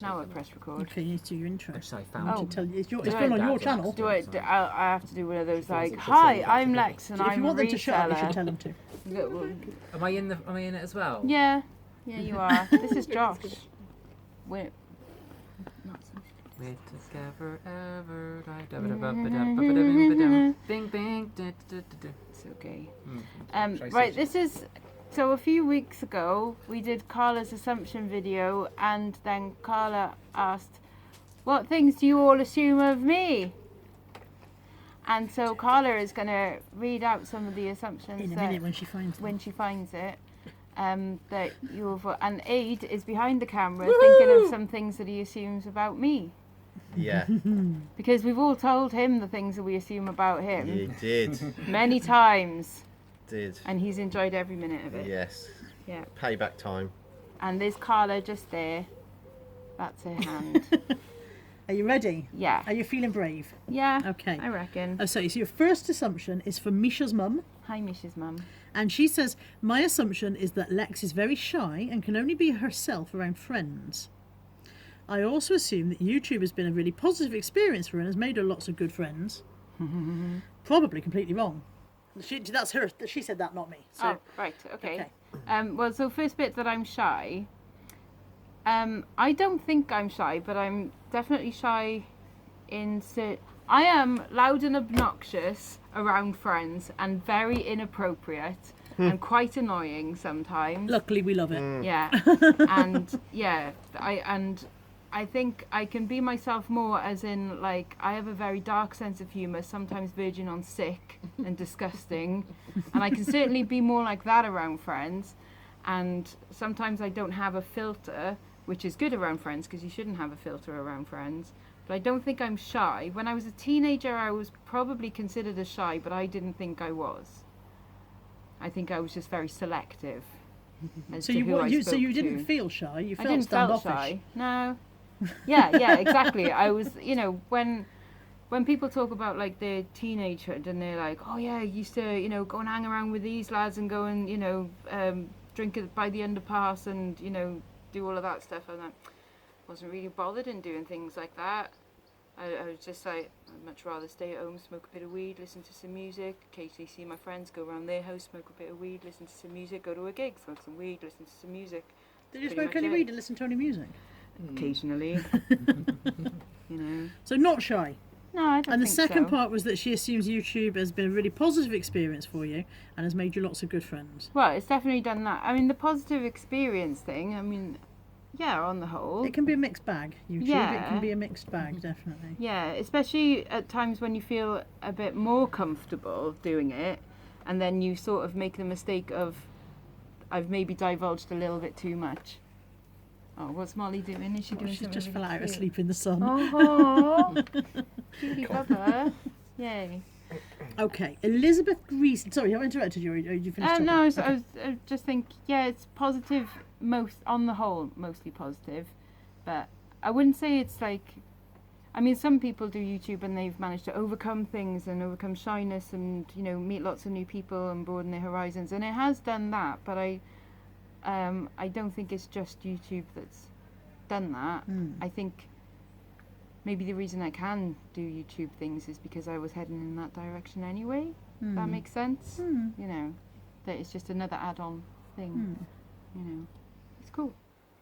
Now I press record. Okay, you need to do your intro. Which I found. It's going on your channel. I have to do one of those like, hi, I'm Lex and I'm a reseller. If you want them to shut up, you should tell them to. Am I in it as well? Yeah, you are. This is Josh. We're together ever. Bing bing. It's okay. Right, this is. So a few weeks ago, we did Carla's assumption video, and then Carla asked, "What things do you all assume of me?" And so Carla is going to read out some of the assumptions in a minute when she finds it. That you've and Aid is behind the camera thinking of some things that he assumes about me. Yeah. Because we've all told him the things that we assume about him. You did. Many times. Did. And he's enjoyed every minute of it. Yes. Yeah. Payback time. And there's Carla just there. That's her hand. Are you ready? Yeah. Are you feeling brave? Yeah. Okay. I reckon. So your first assumption is for Misha's mum. Hi, Misha's mum. And she says, my assumption is that Lex is very shy and can only be herself around friends. I also assume that YouTube has been a really positive experience for her and has made her lots of good friends. Probably completely wrong. That's her. She said that, not me. So, oh, right. Okay. Well, so first bit that I'm shy. I don't think I'm shy, but I'm definitely shy I am loud and obnoxious around friends and very inappropriate and quite annoying sometimes. Luckily, we love it. Yeah. I think I can be myself more, as in, like, I have a very dark sense of humour, sometimes verging on sick and disgusting. And I can certainly be more like that around friends. And sometimes I don't have a filter, which is good around friends, because you shouldn't have a filter around friends. But I don't think I'm shy. When I was a teenager, I was probably considered as shy, but I didn't think I was. I think I was just very selective as to who I spoke So you to. didn't feel shy? You felt I didn't standoffish? feel shy. No. Yeah, exactly. I was, when people talk about like their teenagehood and they're like, oh yeah, I used to, go and hang around with these lads and go and, drink it by the underpass and, do all of that stuff. And I wasn't really bothered in doing things like that. I was just like, I'd much rather stay at home, smoke a bit of weed, listen to some music, occasionally see my friends, go around their house, smoke a bit of weed, listen to some music, go to a gig, smoke some weed, listen to some music. Did you smoke any weed and listen to any music? Occasionally. So not shy? No, I don't think so. And the second part was that she assumes YouTube has been a really positive experience for you and has made you lots of good friends. Well, it's definitely done that. I mean, the positive experience thing, yeah, on the whole. It can be a mixed bag, YouTube. Yeah. It can be a mixed bag, definitely. Yeah, especially at times when you feel a bit more comfortable doing it and then you sort of make the mistake of, I've maybe divulged a little bit too much. Oh, what's Molly doing? Is she doing She something? just fell out cute? asleep in the sun. Oh, cutie bubba. Yay. Okay, Elizabeth Grease. Sorry, have I interrupted you? Or did you finish talking? No, I just think, yeah, it's positive, on the whole, mostly positive. But I wouldn't say it's like, some people do YouTube and they've managed to overcome things and overcome shyness and, meet lots of new people and broaden their horizons. And it has done that, but I don't think it's just YouTube that's done that. I think maybe the reason I can do YouTube things is because I was heading in that direction anyway. If that makes sense. That it's just another add-on thing. It's cool.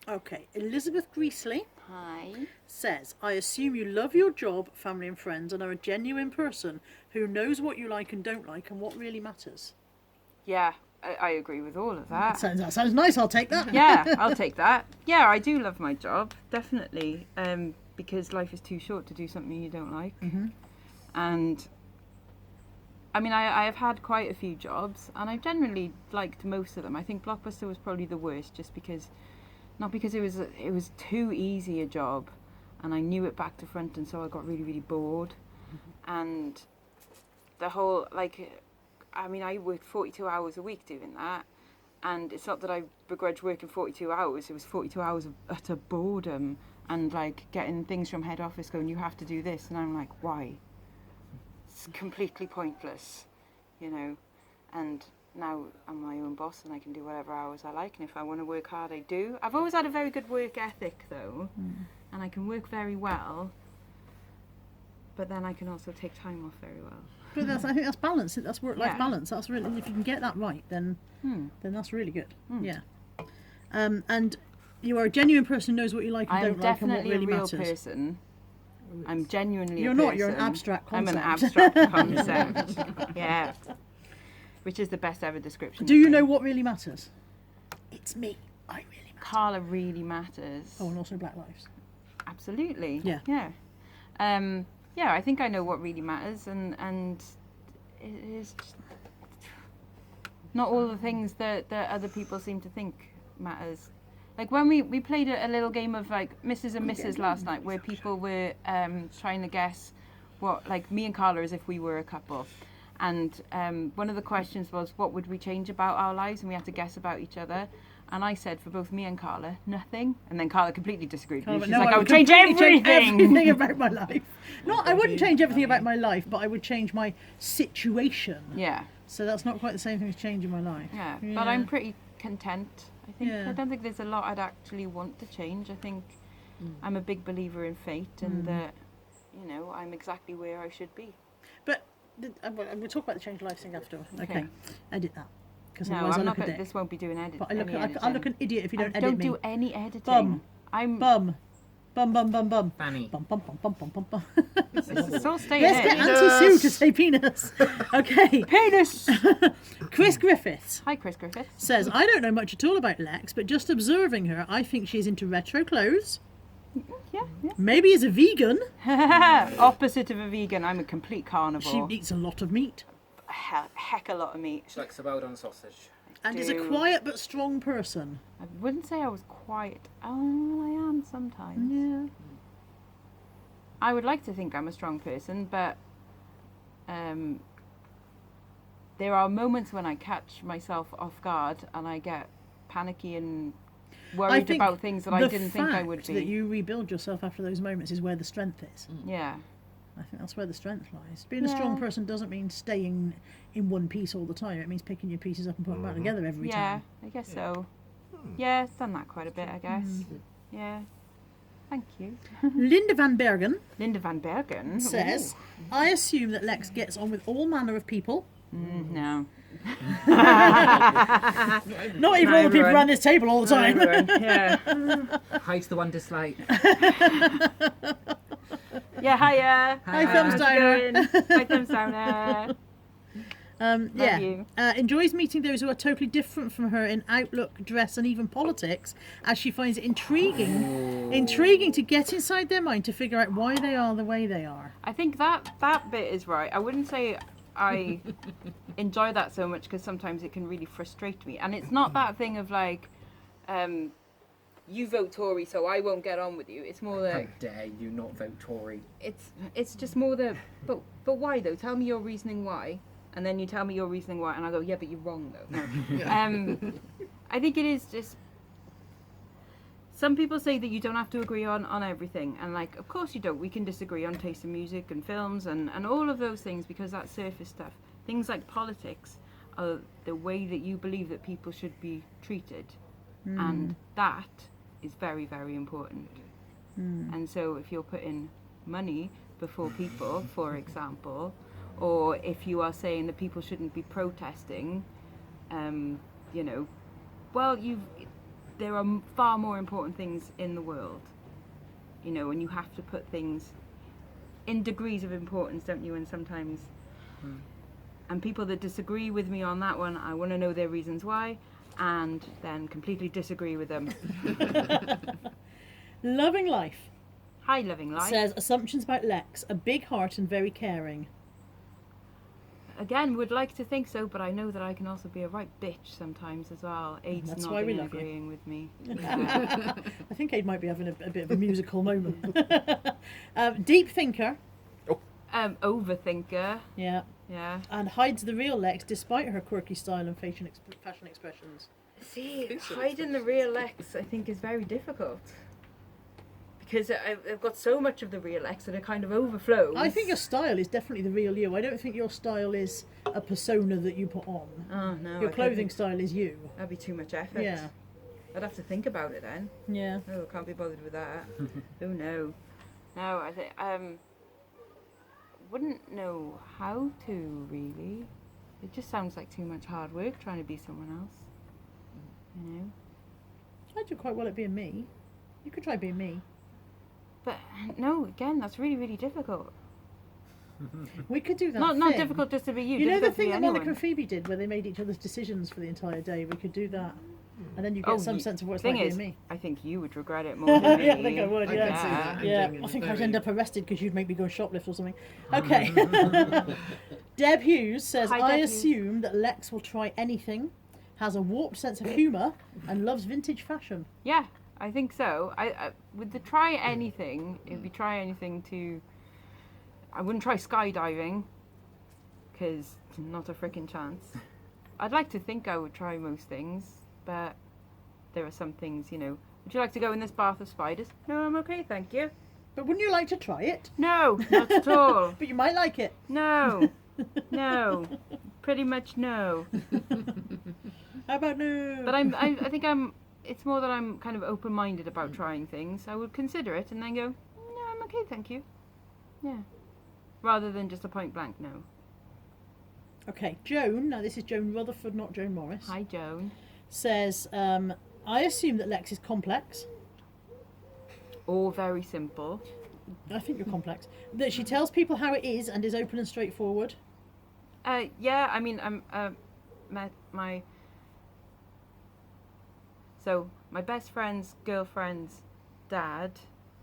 Okay, Elizabeth Greasley Hi. says, I assume you love your job, family and friends, and are a genuine person who knows what you like and don't like and what really matters. Yeah, I agree with all of that. That sounds nice, I'll take that. Yeah, I'll take that. Yeah, I do love my job, definitely. Because life is too short to do something you don't like. And I have had quite a few jobs and I've generally liked most of them. I think Blockbuster was probably the worst, just because, not because it was too easy a job and I knew it back to front, and so I got really, really bored. And the whole, I worked 42 hours a week doing that, and it's not that I begrudge working 42 hours, it was 42 hours of utter boredom and getting things from head office going, you have to do this, and I'm like, why? It's completely pointless, and now I'm my own boss and I can do whatever hours I like, and if I want to work hard I do. I've always had a very good work ethic though, and I can work very well, but then I can also take time off very well. But I think that's balance. That's work-life Yeah. balance. That's really, if you can get that right, then that's really good. Yeah. And you are a genuine person who knows what you like and I'm don't like and what definitely really a real matters. person. I'm genuinely You're a not, person. you're an abstract I'm an concept. abstract concept. Yeah. Which is the best ever description. Do of you me. know what really matters? It's me. I really matter. Carla really matters. Oh, and also Black Lives. Absolutely. Yeah. Yeah. Yeah, I think I know what really matters, and it is just not all the things that other people seem to think matters. Like when we played a little game of like Mrs. and Mrs. last night, where people were trying to guess what, like me and Carla as if we were a couple. And one of the questions was, what would we change about our lives? And we had to guess about each other. And I said, for both me and Carla, nothing. And then Carla completely disagreed with me. She's like, I would change completely everything. everything about my life. No, I wouldn't change everything about my life, but I would change my situation. Yeah, So that's not quite the same thing as changing my life. yeah. But I'm pretty content. I think Yeah. I don't think there's a lot I'd actually want to change. I think I'm a big believer in fate and that, you know, I'm exactly where I should be. But we'll talk about the change life thing after. Okay. Edit that. Because No, otherwise I'm I not look a gonna, dick. this won't be doing editing. But I look an idiot if you don't edit don't me. do any editing. Bum. I'm Bum. Bum, bum, bum, bum. Fanny. Bum, bum, bum, bum, bum, bum, bum. it's all staying Let's get in. Auntie Sue to say penis. Okay. Penis. Chris Griffiths Hi, Chris Griffith. says, I don't know much at all about Lex, but just observing her, I think she's into retro clothes. Yeah, Maybe is a vegan. yeah. Opposite of a vegan, I'm a complete She carnivore. eats a lot of meat. Heck a lot of meat. She likes a well done sausage. And is a do. quiet but strong person. I wouldn't say I was quiet. Oh, I am sometimes. Yeah. I would like to think I'm a strong person, but there are moments when I catch myself off guard and I get panicky and worried think about things that I didn't think I would The be. fact that you rebuild yourself after those moments is where the strength is. Yeah. I think that's where the strength lies. Being a strong Yeah. person doesn't mean staying in one piece all the time. It means picking your pieces up and putting them back together every Yeah, time. I guess so. Yeah, it's done that quite a bit, I guess. Yeah. Thank you. Linda Van Bergen Linda Van Bergen says, I assume that Lex gets on with all manner of people. Ooh. No. Not even all the people around this table all the time. Yeah. Hides the one dislike. Yeah, hiya. Hi, Thumbs How's it Downer. going? Hi, Thumbs Downer. Yeah. you. Enjoys meeting those who are totally different from her in outlook, dress, and even politics, as she finds it intriguing to get inside their mind to figure out why they are the way they are. I think that bit is right. I wouldn't say I enjoy that so much because sometimes it can really frustrate me. And it's not that thing of like, you vote Tory, so I won't get on with you. It's more How that dare you not vote Tory? it's just more the but why though? Tell me your reasoning why, and then you tell me your reasoning why, and I go yeah, but you're wrong though. No. I think it is just. Some people say that you don't have to agree on everything, and like, of course you don't. We can disagree on taste in music and films and all of those things because that's surface stuff. Things like politics are the way that you believe that people should be treated, and that is very, very important. And so if you're putting money before people, for example, or if you are saying that people shouldn't be protesting, you know, well, there are far more important things in the world, you know, and you have to put things in degrees of importance, don't you? And sometimes, and people that disagree with me on that one, I want to know their reasons why, and then completely disagree with them. Loving Life Hi, Loving Life. says, assumptions about Lex, a big heart and very caring. Again, would like to think so, but I know that I can also be a right bitch sometimes as well. Aid's That's not why we love you. agreeing with me. I think Aid might be having a bit of a musical moment. Deep thinker, Overthinker. yeah, Yeah. and hides the real Lex despite her quirky style and fashion expressions. See, hiding the real Lex, I think, is very difficult. Because I've got so much of the real Lex that it kind of overflows. I think your style is definitely the real you. I don't think your style is a persona that you put on. Oh, no. Your I clothing couldn't. style is you. That'd be too much effort. Yeah. I'd have to think about it then. Yeah. Oh, I can't be bothered with that. Oh no. No, I think wouldn't know how to really. It just sounds like too much hard work trying to be someone else. You know. I do quite well at being me. You could try being me. But no, again, that's really, really difficult. We could do that. Not thing. difficult just to be you. You know the difficult to be thing that Monica anyone. and Phoebe did, where they made each other's decisions for the entire day. We could do that, and then you get Oh, some you- sense of what it's Thing like is, being me. I think you would regret it more than me. Yeah, I think I would. I Yeah. can see that Yeah, ending in I think I'd very- end up arrested because you'd make me go shoplift or something. Okay. Deb Hughes says, Hi, I Deb Hughes. assume that Lex will try anything, has a warped sense of humour, and loves vintage fashion. Yeah, I think so. I with the try anything, it'd be try anything to. I wouldn't try skydiving, because not a freaking chance. I'd like to think I would try most things, but there are some things, you know. Would you like to go in this bath of spiders? No, I'm okay, thank you. But wouldn't you like to try it? No, not at all. But you might like it. No, no, pretty much no. How about no? But I think I'm. It's more that I'm kind of open-minded about trying things. I would consider it and then go, no, I'm okay, thank you. Yeah. Rather than just a point blank no. Okay, Joan, now this is Joan Rutherford, not Joan Morris, Hi, Joan. says, I assume that Lex is complex. All very simple. I think you're complex. That she tells people how it is and is open and straightforward. Yeah, I mean, met my. So my best friend's girlfriend's dad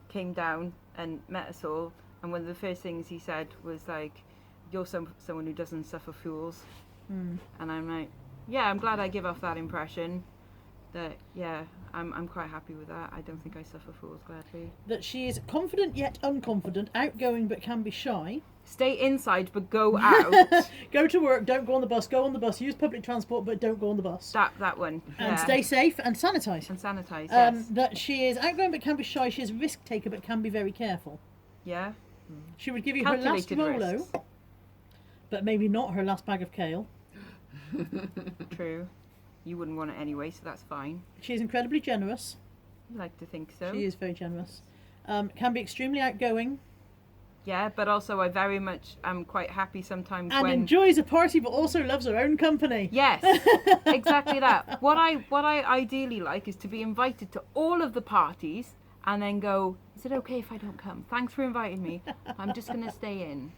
came down and met us all, and one of the first things he said was like, "You're someone who doesn't suffer fools," and I'm like, "Yeah, I'm glad I give off that impression." That yeah, I'm quite happy with that. I don't think I suffer fools gladly. That she is confident yet unconfident, outgoing but can be shy. Stay inside, but go out. Go to work, don't go on the bus, go on the bus, use public transport but don't go on the bus. that one. And Yeah. stay safe and sanitise. And sanitize. Yes. That she is outgoing but can be shy, she is a risk taker but can be very careful. Yeah. She would give you her last Calculated Rolo, risks. but maybe not her last bag of kale. True. You wouldn't want it anyway, so that's fine. She is incredibly generous. I like to think so. She is very generous. Can be extremely outgoing. Yeah, but also I very much am quite happy sometimes And when. enjoys a party but also loves her own company. Yes, exactly that. What I ideally like is to be invited to all of the parties and then go, is it okay if I don't come? Thanks for inviting me. I'm just going to stay in.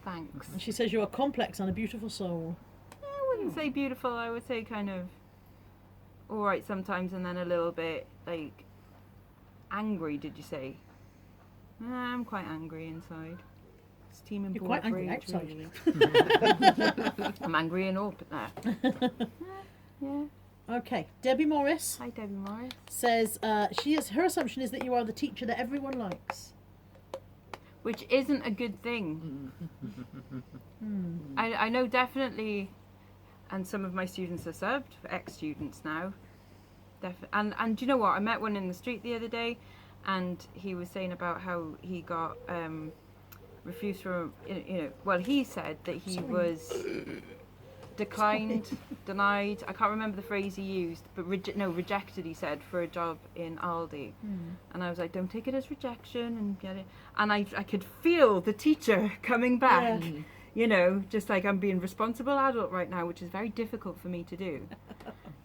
Thanks. And she says you are complex and a beautiful soul. I wouldn't say beautiful, I would say kind of alright sometimes and then a little bit like angry, did you say? I'm quite angry inside. It's team You're quite angry rage, outside. really. I'm angry in all yeah. Okay, Debbie Morris Hi Debbie Morris. says her assumption is that you are the teacher that everyone likes. Which isn't a good thing. I know definitely, and some of my students are subbed, ex-students now. And do you know what? I met one in the street the other day, and he was saying about how he got refused from, well, he said that he was declined, denied, I can't remember the phrase he used, but rejected, he said, for a job in Aldi. And I was like, don't take it as rejection and get it. And I could feel the teacher coming back. Yeah. You know, just like I'm being responsible adult right now, which is very difficult for me to do.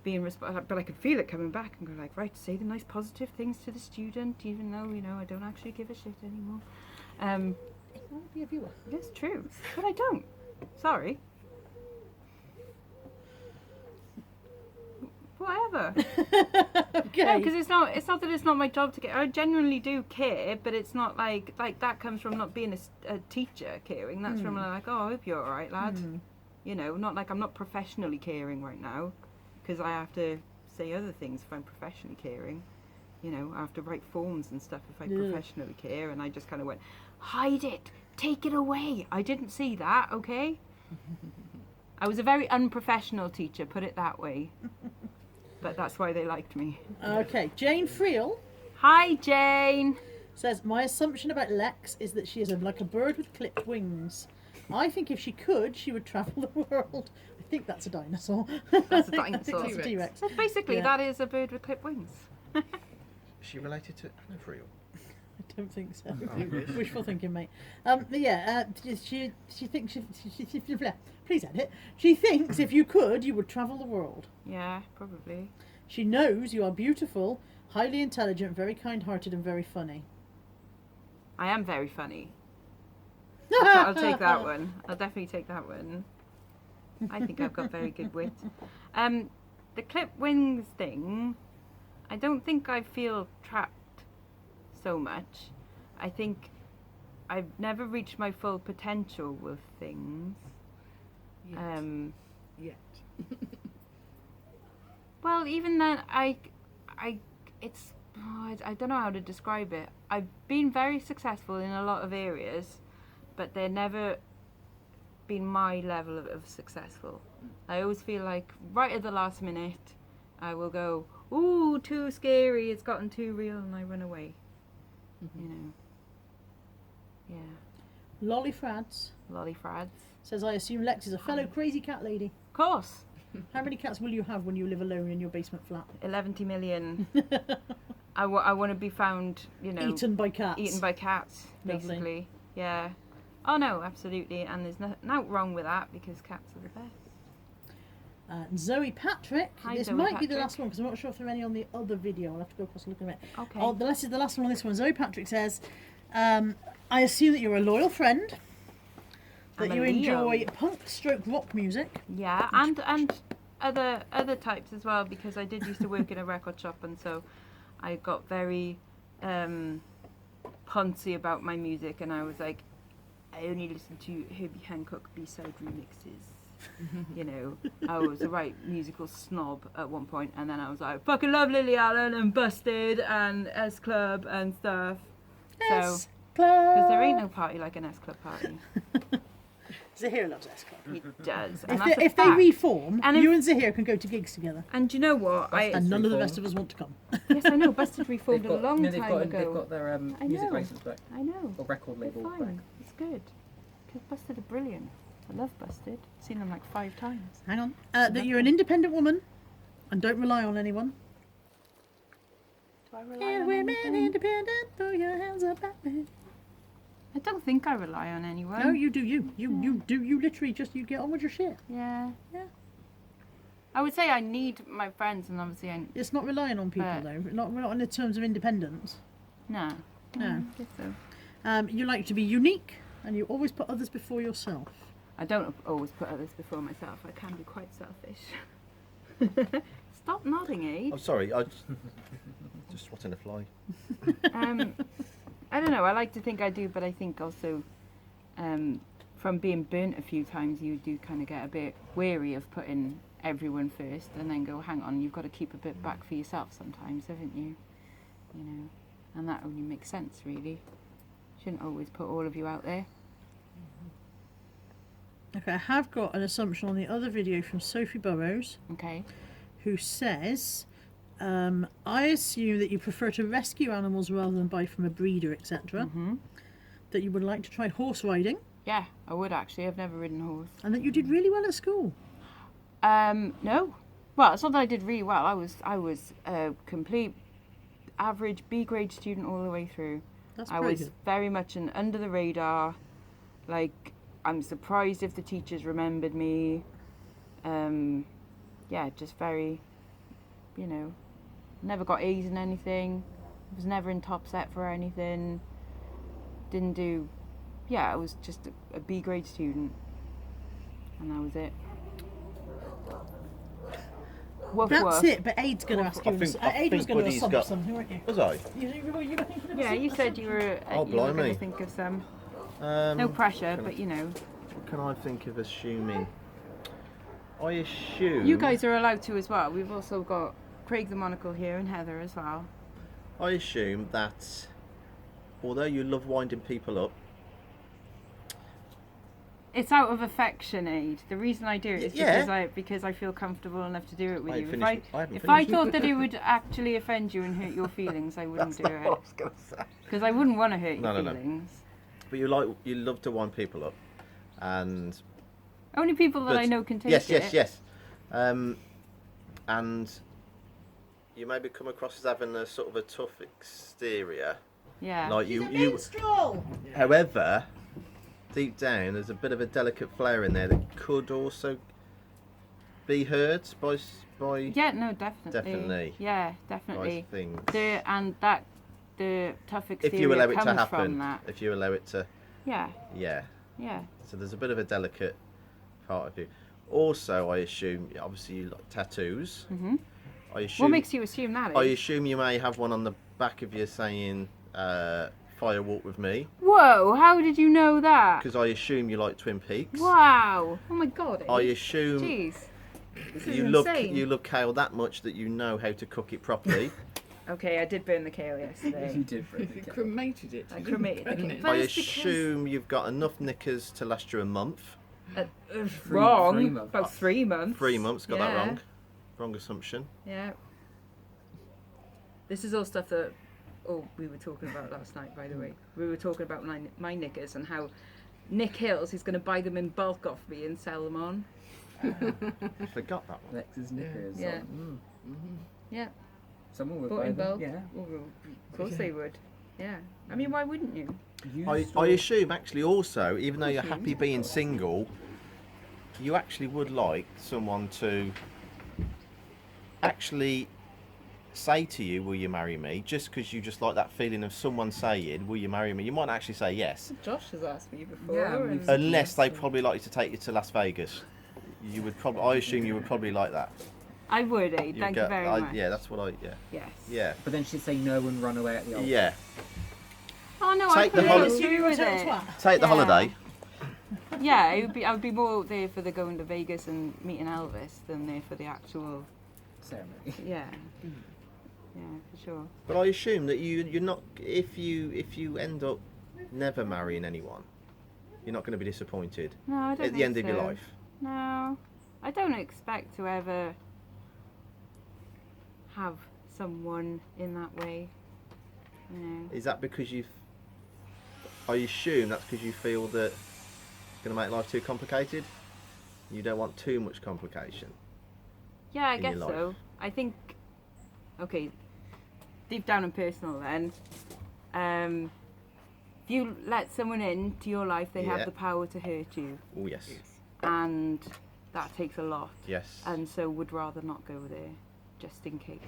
But I could feel it coming back and go like, right, say the nice positive things to the student, even though, I don't actually give a shit anymore. Be a viewer. That's true, but I don't. Sorry. Whatever. Okay. No, because it's not that it's not my job to care. I genuinely do care, but it's not like that comes from not being a teacher caring. That's from like, oh, I hope you're all right, lad. Not like I'm not professionally caring right now, because I have to say other things if I'm professionally caring. I have to write forms and stuff if I professionally care, and I just kind of went, hide it, take it away. I didn't see that, okay? I was a very unprofessional teacher, put it that way. But that's why they liked me. Okay, Jane Friel Hi, Jane. says, my assumption about Lex is that she is like a bird with clipped wings. I think if she could, she would travel the world. I think that's a dinosaur. That's a I think dinosaur. that's a T-Rex. So basically, Yeah. that is a bird with clipped wings. Is she related to Anavriel? I don't think so. Oh. Wishful thinking, mate. She thinks please edit. She thinks if you could, you would travel the world. Yeah, probably. She knows you are beautiful, highly intelligent, very kind-hearted, and very funny. I am very funny. I'll take that one. I'll definitely take that one. I think I've got very good wit. The clip wings thing, I don't think I feel trapped so much. I think I've never reached my full potential with things. Yet. Well, even then, I don't know how to describe it. I've been very successful in a lot of areas, but they're never been my level of successful. I always feel like right at the last minute, I will go, ooh, too scary, it's gotten too real, and I run away. You know. Yeah. Lollyfrads Lollyfrads. says, I assume Lex is a fellow crazy cat lady. Of course. How many cats will you have when you live alone in your basement flat? 11 million. I want to be found, you know. Eaten by cats. Eaten by cats, Lovely. basically. Yeah. Oh no, absolutely. And there's nothing wrong with that because cats are the best. Zoe Patrick. Hi, This Zoe might be the Patrick. last one because I'm not sure if there are any on the other video. I'll have to go across and look at it. Okay. Oh, this is the last one on this one. Zoe Patrick says, I assume that you're a loyal friend, that I'm a you Leo. enjoy punk-stroke rock music. Yeah, and other types as well because I did used to work in a record shop and so I got very poncy about my music and I was like, I only listen to Herbie Hancock B-side remixes. You know, I was a right musical snob at one point, and then I was like, fucking love Lily Allen and Busted and S Club and stuff. S So, Club. because there ain't no party like an S Club party. Zahir loves S Club. It does. And If that's they, a if they fact. reform, And you if- and Zahir can go to gigs together. And do you know what? And none of the reform. rest of us want to come. Yes, I know. Busted reformed They've a got, long they've time got, ago. They've got their I music know. license back, I know. or record They're label fine. back. It's good. Because Busted are brilliant. I love Busted. Seen them like 5 times. Hang on. That you're an independent woman and don't rely on anyone. Do I rely And on women anything? independent, throw your hands up at me. I don't think I rely on anyone. No, you do you. You do. You literally just, you get on with your shit. Yeah. Yeah. I would say I need my friends, and obviously I. It's not relying on people though. We're not in the terms of independence. No. No. I guess so. You like to be unique and you always put others before yourself. I don't always put others before myself. I can be quite selfish. Stop nodding, I'm sorry, I just swatting a fly. I don't know. I like to think I do, but I think also from being burnt a few times, you do kind of get a bit weary of putting everyone first, and then go, hang on, you've got to keep a bit back for yourself sometimes, haven't you? You know, and that only makes sense, really. Shouldn't always put all of you out there. Okay, I have got an assumption on the other video from Sophie Burrows, Okay. who says, I assume that you prefer to rescue animals rather than buy from a breeder, etc. Mhm. That you would like to try horse riding, Yeah, I would actually. I've never ridden a horse. and that you did really well at school. No. Well, it's not that I did really well. I was a complete average B grade student all the way through. That's I pretty was good. very much an under the radar. Like, I'm surprised if the teachers remembered me. Yeah, just very, you know, never got A's in anything. Was never in top set for anything. Didn't do, yeah, I was just a B grade student. And that was it. Woof That's woof. it, but Aid's going to ask you. I think Aid was going to Buddy's assume got- something, weren't you? Was I? Yeah, you said you were. Oh, you were going blimey. to think of some. No pressure, but you know. What can I think of assuming? I assume. You guys are allowed to as well. We've also got Craig the Monocle here and Heather as well. I assume that although you love winding people up, It's out of affection, Aid. The reason I do it is Yeah. because I feel comfortable enough to do it with I you. haven't If I, finished- I haven't if I finished. thought that it would actually offend you and hurt your feelings, I wouldn't do it. was going to say. Because I wouldn't want to hurt No, your no, no. feelings. But you love to wind people up, and Only people that I know can take yes, it. Yes. And you maybe come across as having a sort of a tough exterior. Yeah. Like She's a you. minstrel. However, deep down, there's a bit of a delicate flair in there that could also be hurt by Yeah, no, definitely. Definitely. Yeah, definitely. things. The tough exterior If you allow it comes to from happen, that. if you allow it to, Yeah, yeah. yeah. So there's a bit of a delicate part of you. Also, I assume, obviously, you like tattoos. Mhm. I assume. What makes you assume that? I Is? assume you may have one on the back of you saying "Fire Walk with Me," Whoa! How did you know that? because I assume you like Twin Peaks. Wow! Oh my god! I assume Jeez. This is you love insane. kale that much that you know how to cook it properly. Okay, I did burn the kale yesterday. You did really You good. cremated it. I cremated the kale. I But it's because- assume you've got enough knickers to last you a month. Wrong. 3 months. About 3 months. 3 months, got that Yeah. wrong. Wrong assumption. Yeah. This is all stuff that we were talking about last night, by the way. We were talking about my knickers and how Nick Hills is going to buy them in bulk off me and sell them on. I forgot that one. Lex's knickers. Yeah. Mm. Yeah. Someone would Bought buy in them. bulk. Yeah. Well, of course they would. Yeah. I mean, why wouldn't you? I assume actually also, even though you're happy being single, you actually would like someone to actually say to you, "Will you marry me?" Just because you just like that feeling of someone saying, "Will you marry me?" You might actually say yes, Josh has asked me before. Yeah, and- we've- unless they probably like you to take you to Las Vegas. You would probably. I assume you would probably like that. I would, eh? You'd Thank go- you very much. Yeah, that's what I. Yeah. Yes. Yeah. But then she'd say no and run away at the altar. Yeah. Oh no, Take I the could hol- go Assume through you're a with total it. twat. Take the Yeah. holiday. Yeah, I would be more there for the going to Vegas and meeting Elvis than there for the actual. Ceremony. Yeah. Yeah, for sure. But I assume that you're not. If you end up never marrying anyone, you're not going to be disappointed No, I don't at the think end of your so. life. No, I don't expect to ever have someone in that way. You know. Is that because I assume that's because you feel that it's going to make life too complicated? You don't want too much complication. Yeah, I in guess your life. so. I think. Okay, deep down and personal then. If you let someone into your life, they Yeah. have the power to hurt you, Oh yes, and that takes a lot. yes. And so would rather not go there, just in case.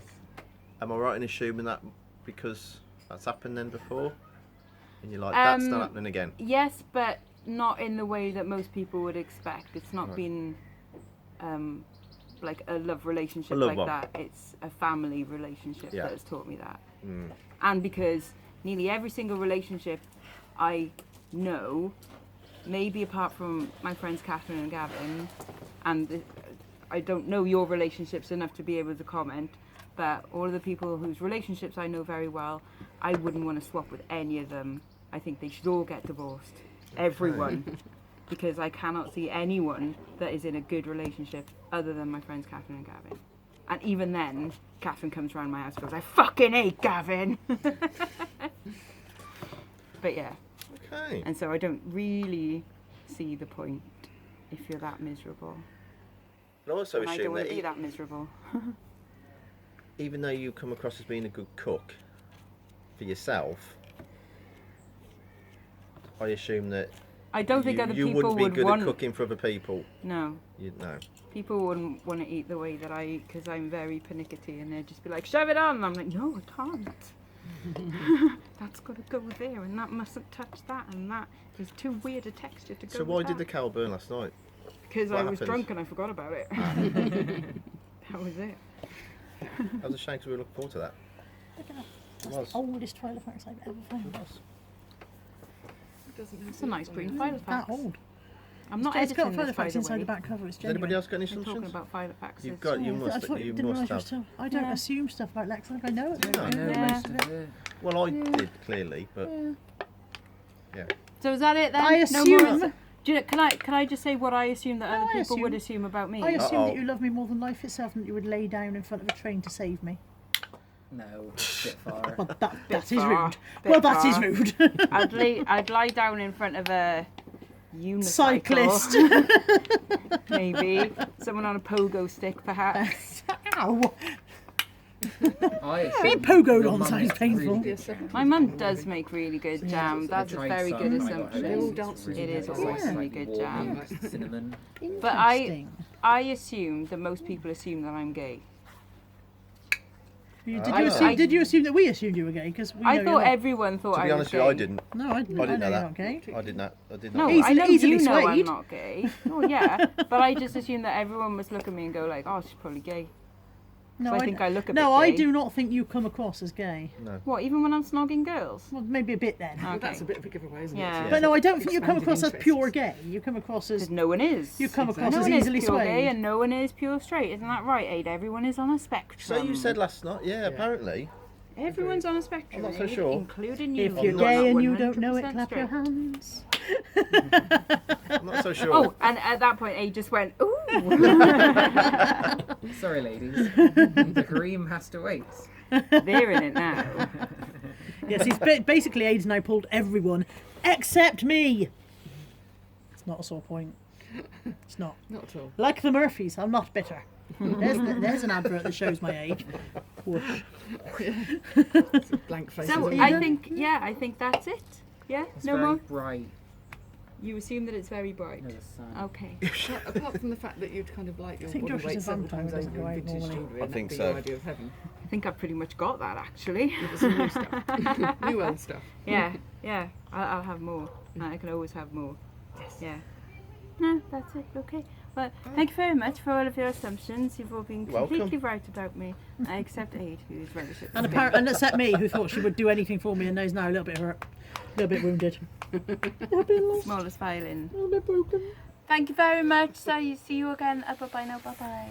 Am I right in assuming that because that's happened then before, and you're like, that's not happening again? Yes, but not in the way that most people would expect. It's not Right. been like a love relationship A love like one. that. It's a family relationship Yeah. that has taught me that. Mm. And because nearly every single relationship I know, maybe apart from my friends Catherine and Gavin, and I don't know your relationships enough to be able to comment, but all of the people whose relationships I know very well, I wouldn't want to swap with any of them. I think they should all get divorced. Everyone. Because I cannot see anyone that is in a good relationship other than my friends Catherine and Gavin. And even then, Catherine comes around my house and goes, "I fucking hate Gavin." But yeah, Okay. and so I don't really see the point if you're that miserable. I also And I don't assume want that to be that miserable. even though you come across as being a good cook for yourself, I assume that I don't think you, other you people wouldn't be would good want. at cooking for other people. No, No. people wouldn't want to eat the way that I eat because I'm very pernickety, and they'd just be like, "Shove it on," and I'm like, "No, I can't. That's got to go there, and that mustn't touch that, and that is too weird a texture to go." So why did the cow burn last night? Because what I was happened? drunk and I forgot about it. That was it. That was a shame because we were looking forward to that. Look at that. It That's was. the oldest Filofax I've ever found. It's a nice green Filofax. That old. I'm not It's got editing this, by Filofax the inside way. the back cover. It's Has anybody genuine. else got any We're talking assumptions? about Filofaxes. You've got. You I must. thought You didn't must realise you were have. still. I don't Yeah. assume stuff about Lex. I think I know it. No. I know Yeah. most of it. Well, I did clearly, but Yeah. So is that it then? I No assume. more. Do you know, can I just say what I assume that No, other I people would assume. assume about me? I assume Uh-oh. that you love me more than life itself, and that you would lay down in front of a train to save me. No, a bit far. Well, that is far. rude. Bit Well, that is far. rude. I'd lie down in front of a unicycle. Cyclist. Maybe. Someone on a pogo stick, perhaps. Ow. Being pogoed on sounds painful. My mum does make really good jam. That's a tried very some, good I got assumption. They're all dancers. It is It's awesomely good warm, jam. like cinnamon. But Interesting. I assume that most people assume that I'm gay. Did you assume that we assumed you were gay? Because I thought everyone thought To I be was honest gay. with you, I didn't. No, I didn't. I didn't know you're that. not gay. I did not. No, Easily- I know easily you know I'm swayed. not gay. Oh yeah, but I just assumed that everyone must look at me and go like, "Oh, she's probably gay." No, So I think I look a bit No, I gay. do not think you come across as gay. What? Even when I'm snogging girls? Well, maybe a bit then. Well, Okay. that's a bit of a giveaway, isn't Yeah. it? But no, I don't think you come Expanded across as pure interests. gay. You come across as Because no one is. you come across No as one is easily pure gay swayed. and no one is pure straight. Isn't that right, Ada? Everyone is on a spectrum. So you said last night, yeah, apparently. Everyone's on a spectrum. I'm not so sure. Including you. If you're You're gay not and you don't know it, 100% clap your straight. hands. I'm not so sure. Oh, and at that point, Ada just went, "Ooh." Sorry, ladies. The cream has to wait. They're in it now. Yes, he's basically Aiden's now pulled everyone except me. It's not a sore point. It's not. Not at all. Like the Murphys, I'm not bitter. There's an advert that shows my age. Whoosh. It's a blank face. So isn't it? I think that's it. Yeah, It's no very more. bright. You assume that it's very bright. No, the sun. Okay. Apart from the fact that you'd kind of like your I think body Josh is weight a several vampire, times doesn't over go in out vintage normally. jewellery, I and think that'd be so. your idea of heaven. I think I've pretty much got that actually. Give us some new stuff. New old stuff. Yeah. I'll have more. I can always have more. Yes. Yeah. No, that's it. Okay. Well, thank you very much for all of your assumptions. You've all been Welcome. completely right about me, except Aid, who is relatively. And except me, who thought she would do anything for me and is now a little bit hurt, a little bit wounded, a little bit lost, Smallest violin. a little bit broken. Thank you very much. So you see you again. Bye bye now. Bye bye.